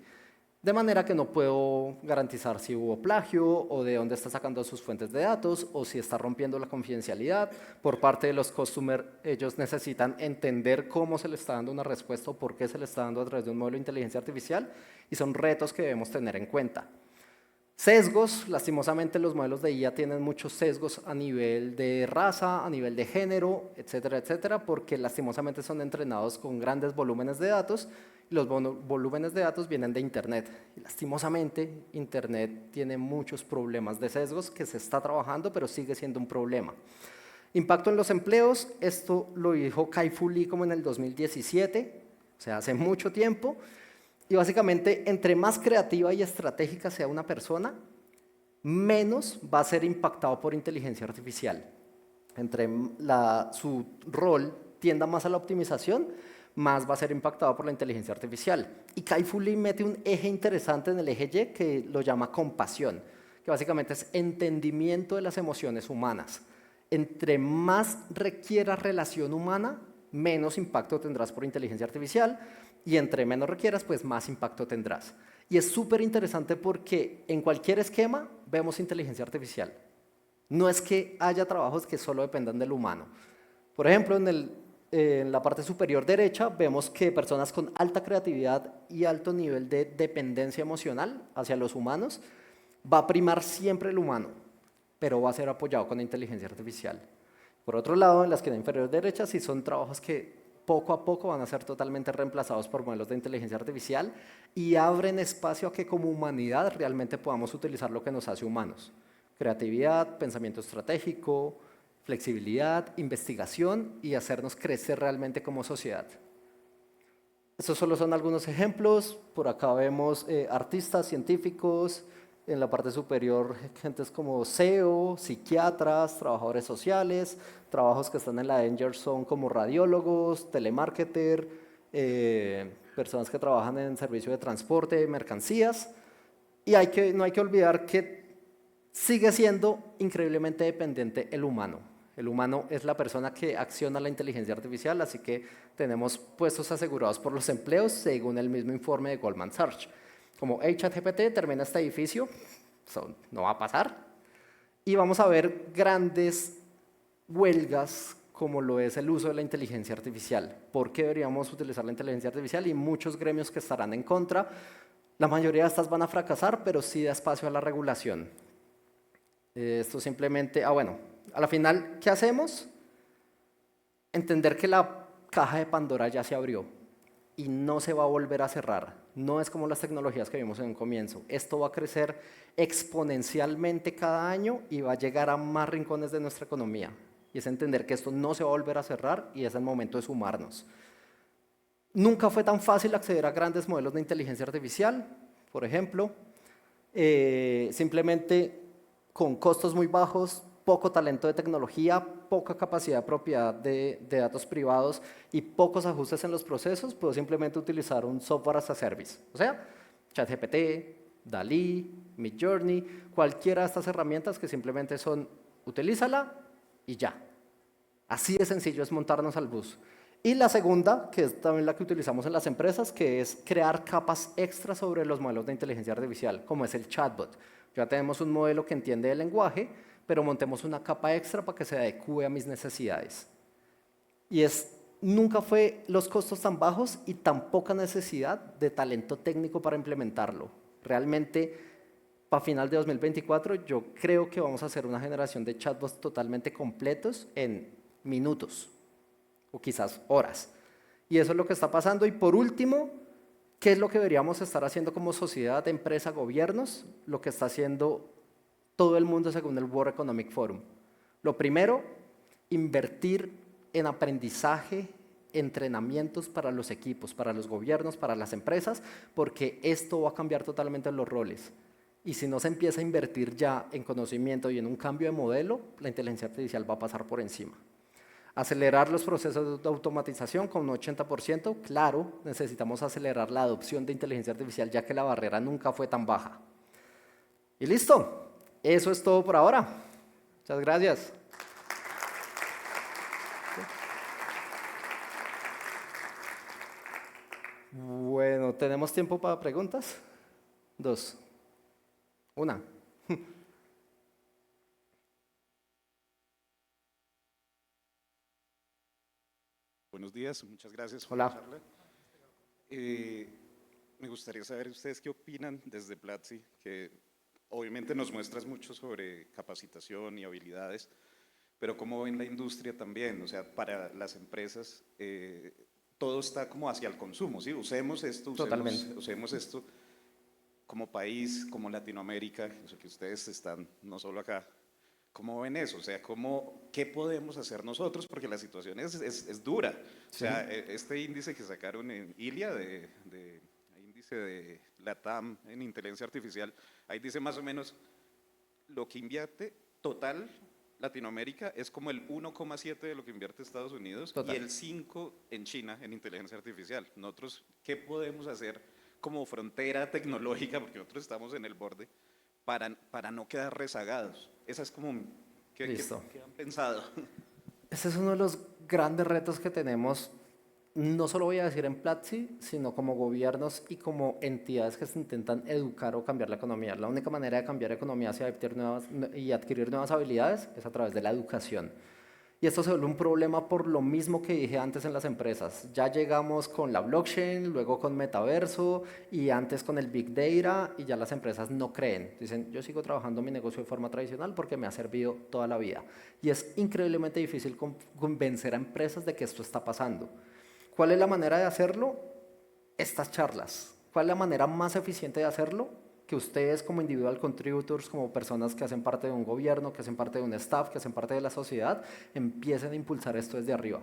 De manera que no puedo garantizar si hubo plagio o de dónde está sacando sus fuentes de datos o si está rompiendo la confidencialidad. Por parte de los customers, ellos necesitan entender cómo se le está dando una respuesta o por qué se le está dando a través de un modelo de inteligencia artificial y son retos que debemos tener en cuenta. Sesgos, lastimosamente los modelos de IA tienen muchos sesgos a nivel de raza, a nivel de género, etcétera, etcétera, porque lastimosamente son entrenados con grandes volúmenes de datos y los volúmenes de datos vienen de Internet. Y lastimosamente Internet tiene muchos problemas de sesgos que se está trabajando, pero sigue siendo un problema. Impacto en los empleos, esto lo dijo Kai-Fu Lee como en el 2017, o sea, hace mucho tiempo. Y básicamente, entre más creativa y estratégica sea una persona, menos va a ser impactado por inteligencia artificial. Entre su rol tienda más a la optimización, más va a ser impactado por la inteligencia artificial. Y Kai-Fu Lee mete un eje interesante en el eje Y que lo llama compasión, que básicamente es entendimiento de las emociones humanas. Entre más requiera relación humana, menos impacto tendrás por inteligencia artificial, y entre menos requieras, pues más impacto tendrás. Y es súper interesante porque en cualquier esquema vemos inteligencia artificial. No es que haya trabajos que solo dependan del humano. Por ejemplo, en la parte superior derecha vemos que personas con alta creatividad y alto nivel de dependencia emocional hacia los humanos va a primar siempre el humano, pero va a ser apoyado con inteligencia artificial. Por otro lado, en la esquina inferior derecha sí son trabajos que poco a poco van a ser totalmente reemplazados por modelos de inteligencia artificial y abren espacio a que como humanidad realmente podamos utilizar lo que nos hace humanos. Creatividad, pensamiento estratégico, flexibilidad, investigación y hacernos crecer realmente como sociedad. Estos solo son algunos ejemplos. Por acá vemos artistas, científicos, en la parte superior gentes como SEO, psiquiatras, trabajadores sociales, trabajos que están en la danger zone como radiólogos, telemarketer, personas que trabajan en servicio de transporte, mercancías. Y no hay que olvidar que sigue siendo increíblemente dependiente el humano. El humano es la persona que acciona la inteligencia artificial, así que tenemos puestos asegurados por los empleos según el mismo informe de Goldman Sachs. Como ChatGPT termina este edificio, eso no va a pasar, y vamos a ver grandes huelgas como lo es el uso de la inteligencia artificial. ¿Por qué deberíamos utilizar la inteligencia artificial? Y muchos gremios que estarán en contra. La mayoría de estas van a fracasar, pero sí da espacio a la regulación. Esto simplemente, bueno, a la final, ¿qué hacemos? Entender que la caja de Pandora ya se abrió y no se va a volver a cerrar. No es como las tecnologías que vimos en un comienzo. Esto va a crecer exponencialmente cada año y va a llegar a más rincones de nuestra economía. Y es entender que esto no se va a volver a cerrar y es el momento de sumarnos. Nunca fue tan fácil acceder a grandes modelos de inteligencia artificial, por ejemplo. Simplemente con costos muy bajos, poco talento de tecnología, poca capacidad de propiedad de datos privados y pocos ajustes en los procesos, puedo simplemente utilizar un software as a service. O sea, ChatGPT, DALL-E, Midjourney, cualquiera de estas herramientas que simplemente son, utilízala y ya. Así de sencillo es montarnos al bus. Y la segunda, que es también la que utilizamos en las empresas, que es crear capas extra sobre los modelos de inteligencia artificial, como es el chatbot. Ya tenemos un modelo que entiende el lenguaje, pero montemos una capa extra para que se adecue a mis necesidades. Y nunca fue los costos tan bajos y tan poca necesidad de talento técnico para implementarlo. Realmente, para final de 2024, yo creo que vamos a hacer una generación de chatbots totalmente completos en minutos o quizás horas. Y eso es lo que está pasando. Y por último, ¿qué es lo que deberíamos estar haciendo como sociedad, empresa, gobiernos? Lo que está haciendo todo el mundo según el World Economic Forum. Lo primero, invertir en aprendizaje, entrenamientos para los equipos, para los gobiernos, para las empresas, porque esto va a cambiar totalmente los roles. Y si no se empieza a invertir ya en conocimiento y en un cambio de modelo, la inteligencia artificial va a pasar por encima. Acelerar los procesos de automatización con un 80%, claro, necesitamos acelerar la adopción de inteligencia artificial ya que la barrera nunca fue tan baja. Y listo. Eso es todo por ahora. Muchas gracias. Bueno, ¿tenemos tiempo para preguntas? 2. 1. Buenos días, muchas gracias por Hola. la charla. Me gustaría saber ustedes qué opinan desde Platzi, que obviamente nos muestras mucho sobre capacitación y habilidades, pero cómo ven la industria también, o sea, para las empresas todo está como hacia el consumo, ¿sí? Usemos esto como país, como Latinoamérica, o sea, que ustedes están no solo acá. ¿Cómo ven eso? O sea, ¿qué podemos hacer nosotros? Porque la situación es dura. O sea, este índice que sacaron en ILIA, índice de LATAM en inteligencia artificial, ahí dice más o menos lo que invierte total Latinoamérica es como el 1,7 de lo que invierte Estados Unidos y el 5 en China en inteligencia artificial. Nosotros, ¿qué podemos hacer como frontera tecnológica? Porque nosotros estamos en el borde para no quedar rezagados. Esa es como, ¿qué han pensado? Ese es uno de los grandes retos que tenemos, no solo voy a decir en Platzi, sino como gobiernos y como entidades que se intentan educar o cambiar la economía. La única manera de cambiar economía y adquirir nuevas habilidades es a través de la educación. Y esto se vuelve un problema por lo mismo que dije antes en las empresas. Ya llegamos con la blockchain, luego con metaverso y antes con el big data y ya las empresas no creen. Dicen, yo sigo trabajando mi negocio de forma tradicional porque me ha servido toda la vida. Y es increíblemente difícil convencer a empresas de que esto está pasando. ¿Cuál es la manera de hacerlo? Estas charlas. ¿Cuál es la manera más eficiente de hacerlo? Que ustedes como individual contributors, como personas que hacen parte de un gobierno, que hacen parte de un staff, que hacen parte de la sociedad, empiecen a impulsar esto desde arriba.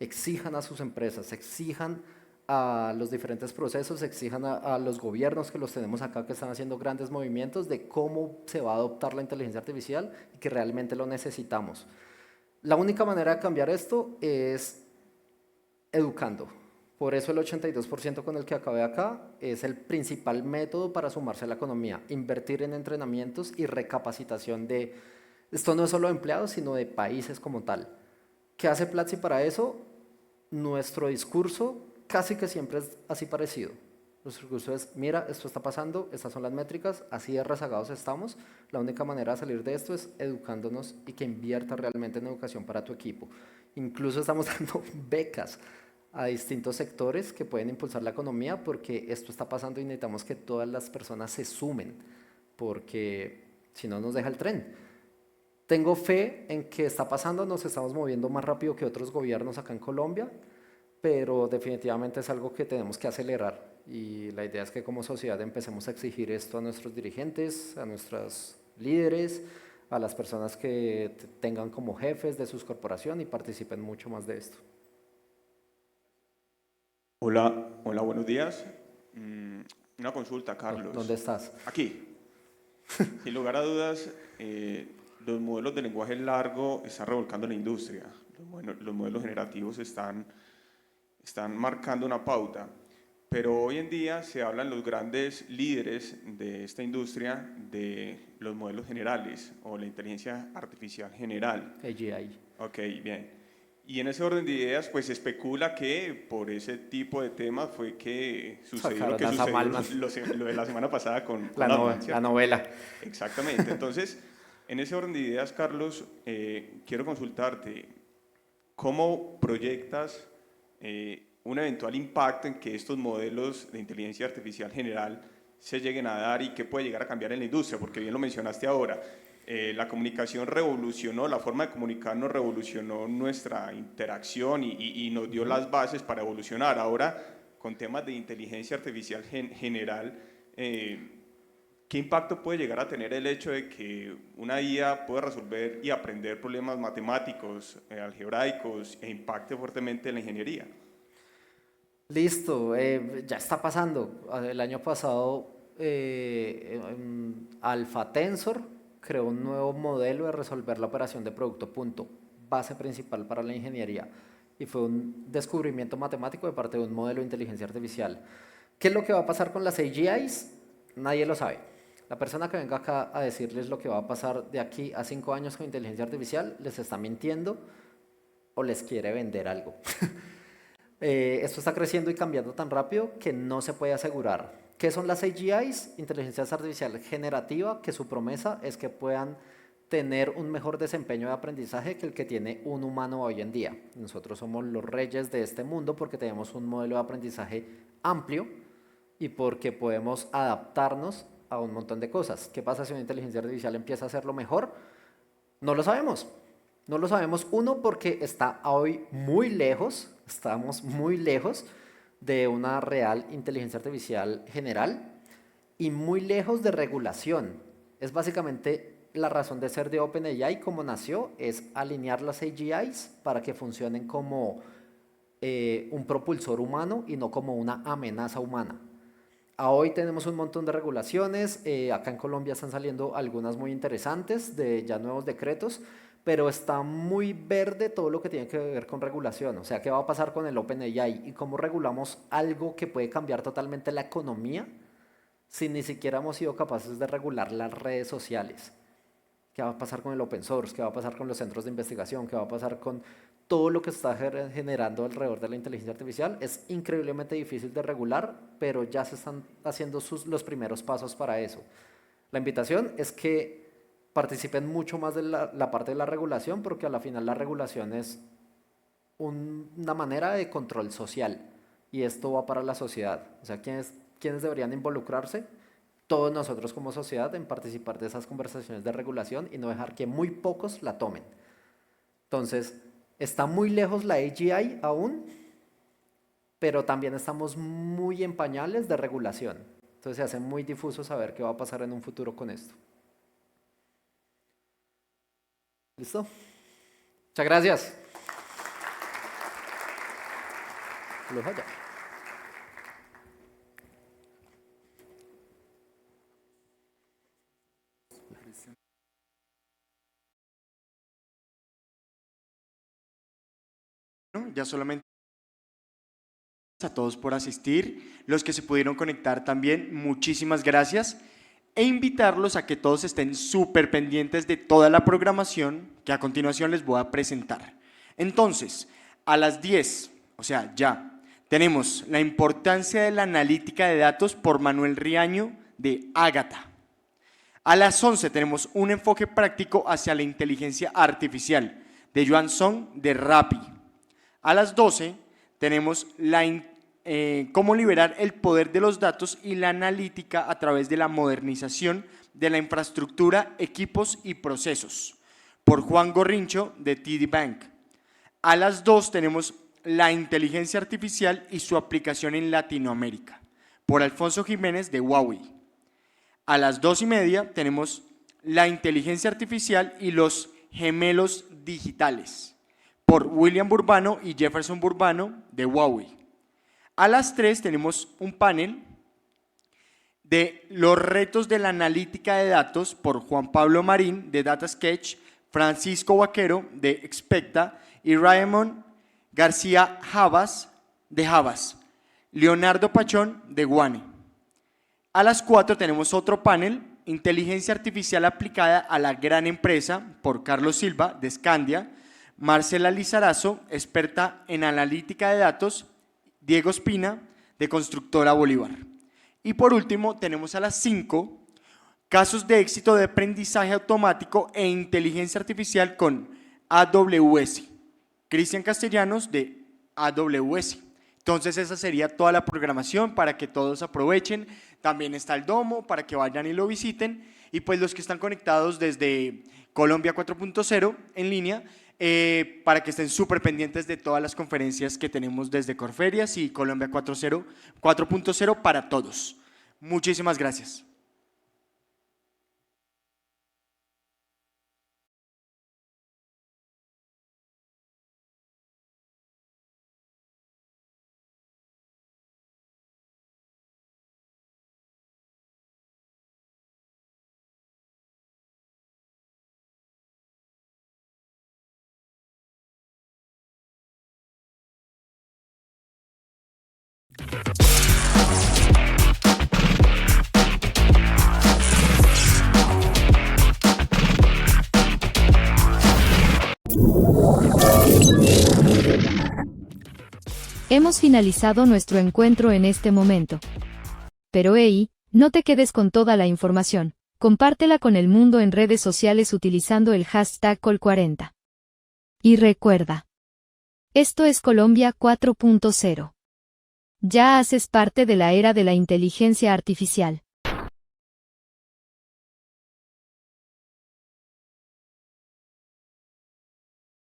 Exijan a sus empresas, exijan a los diferentes procesos, exijan a los gobiernos que los tenemos acá, que están haciendo grandes movimientos de cómo se va a adoptar la inteligencia artificial y que realmente lo necesitamos. La única manera de cambiar esto es educando. Por eso el 82% con el que acabé acá es el principal método para sumarse a la economía, invertir en entrenamientos y recapacitación de, esto no es solo de empleados, sino de países como tal. ¿Qué hace Platzi para eso? Nuestro discurso casi que siempre es así parecido. Nuestro discurso es, mira, esto está pasando, estas son las métricas, así de rezagados estamos. La única manera de salir de esto es educándonos y que invierta realmente en educación para tu equipo. Incluso estamos dando becas a distintos sectores que pueden impulsar la economía porque esto está pasando y necesitamos que todas las personas se sumen porque si no nos deja el tren. Tengo fe en que está pasando, nos estamos moviendo más rápido que otros gobiernos acá en Colombia, pero definitivamente es algo que tenemos que acelerar y la idea es que como sociedad empecemos a exigir esto a nuestros dirigentes, a nuestros líderes, a las personas que tengan como jefes de sus corporaciones y participen mucho más de esto. Hola, hola, buenos días. Una consulta, Carlos. ¿Dónde estás? Aquí. Sin lugar a dudas, los modelos de lenguaje largo están revolcando la industria. Los modelos generativos están marcando una pauta. Pero hoy en día se hablan los grandes líderes de esta industria de los modelos generales o la inteligencia artificial general. AGI. Ok, bien. Y en ese orden de ideas, pues se especula que por ese tipo de temas fue que sucedió lo que sucedió lo de la semana pasada con la novela. Exactamente. Entonces, en ese orden de ideas, Carlos, quiero consultarte, ¿cómo proyectas un eventual impacto en que estos modelos de inteligencia artificial general se lleguen a dar y qué puede llegar a cambiar en la industria? Porque bien lo mencionaste ahora. La comunicación revolucionó, la forma de comunicarnos revolucionó nuestra interacción y nos dio las bases para evolucionar. Ahora, con temas de inteligencia artificial general, ¿qué impacto puede llegar a tener el hecho de que una IA pueda resolver y aprender problemas matemáticos, algebraicos e impacte fuertemente en la ingeniería? Listo, ya está pasando. El año pasado Alpha Tensor creó un nuevo modelo de resolver la operación de producto punto, base principal para la ingeniería, y fue un descubrimiento matemático de parte de un modelo de inteligencia artificial. ¿Qué es lo que va a pasar con las AGIs? Nadie lo sabe. La persona que venga acá a decirles lo que va a pasar de aquí a 5 años con inteligencia artificial les está mintiendo o les quiere vender algo. Esto está creciendo y cambiando tan rápido que no se puede asegurar. ¿Qué son las AGIs? Inteligencia artificial generativa, que su promesa es que puedan tener un mejor desempeño de aprendizaje que el que tiene un humano hoy en día. Nosotros somos los reyes de este mundo porque tenemos un modelo de aprendizaje amplio y porque podemos adaptarnos a un montón de cosas. ¿Qué pasa si una inteligencia artificial empieza a hacerlo mejor? No lo sabemos. No lo sabemos, uno, porque está hoy muy lejos, estamos muy lejos de una real inteligencia artificial general y muy lejos de regulación. Es básicamente la razón de ser de OpenAI como nació, es alinear las AGIs para que funcionen como un propulsor humano y no como una amenaza humana. Hoy tenemos un montón de regulaciones, acá en Colombia están saliendo algunas muy interesantes de ya nuevos decretos, pero está muy verde todo lo que tiene que ver con regulación. O sea, ¿qué va a pasar con el OpenAI? ¿Y cómo regulamos algo que puede cambiar totalmente la economía si ni siquiera hemos sido capaces de regular las redes sociales? ¿Qué va a pasar con el open source? ¿Qué va a pasar con los centros de investigación? ¿Qué va a pasar con todo lo que está generando alrededor de la inteligencia artificial? Es increíblemente difícil de regular, pero ya se están haciendo los primeros pasos para eso. La invitación es que participen mucho más de la parte de la regulación, porque a la final la regulación es una manera de control social y esto va para la sociedad. O sea, ¿quiénes deberían involucrarse? Todos nosotros como sociedad en participar de esas conversaciones de regulación y no dejar que muy pocos la tomen. Entonces, está muy lejos la AGI aún, pero también estamos muy en pañales de regulación. Entonces se hace muy difuso saber qué va a pasar en un futuro con esto. ¿Listo? Muchas gracias. Lo dejo allá. Ya solamente a todos por asistir, los que se pudieron conectar también, muchísimas gracias, e invitarlos a que todos estén súper pendientes de toda la programación que a continuación les voy a presentar. Entonces, a las 10, o sea, ya, tenemos la importancia de la analítica de datos por Manuel Riaño de Ágata. A las 11 tenemos un enfoque práctico hacia la inteligencia artificial de Joan Song de Rappi. A las 12 tenemos cómo liberar el poder de los datos y la analítica a través de la modernización de la infraestructura, equipos y procesos, por Juan Gorrincho de TD Bank. A las 2 tenemos la inteligencia artificial y su aplicación en Latinoamérica, por Alfonso Jiménez de Huawei. A las 2:30 tenemos la inteligencia artificial y los gemelos digitales, por William Burbano y Jefferson Burbano de Huawei. A las 3 tenemos un panel de los retos de la analítica de datos por Juan Pablo Marín de DataSketch, Francisco Vaquero de Expecta y Raymond García Javas de Javas, Leonardo Pachón de Guane. A las 4 tenemos otro panel, inteligencia artificial aplicada a la gran empresa por Carlos Silva de Scandia, Marcela Lizarazo, experta en analítica de datos, Diego Espina, de Constructora Bolívar. Y por último, tenemos a las 5, casos de éxito de aprendizaje automático e inteligencia artificial con AWS, Cristian Castellanos de AWS. Entonces esa sería toda la programación para que todos aprovechen. También está el domo para que vayan y lo visiten. Y pues los que están conectados desde Colombia 4.0 en línea, para que estén súper pendientes de todas las conferencias que tenemos desde Corferias y Colombia 4.0 para todos. Muchísimas gracias. Hemos finalizado nuestro encuentro en este momento. Pero hey, no te quedes con toda la información, compártela con el mundo en redes sociales utilizando el hashtag Col40. Y recuerda, esto es Colombia 4.0. Ya haces parte de la era de la inteligencia artificial.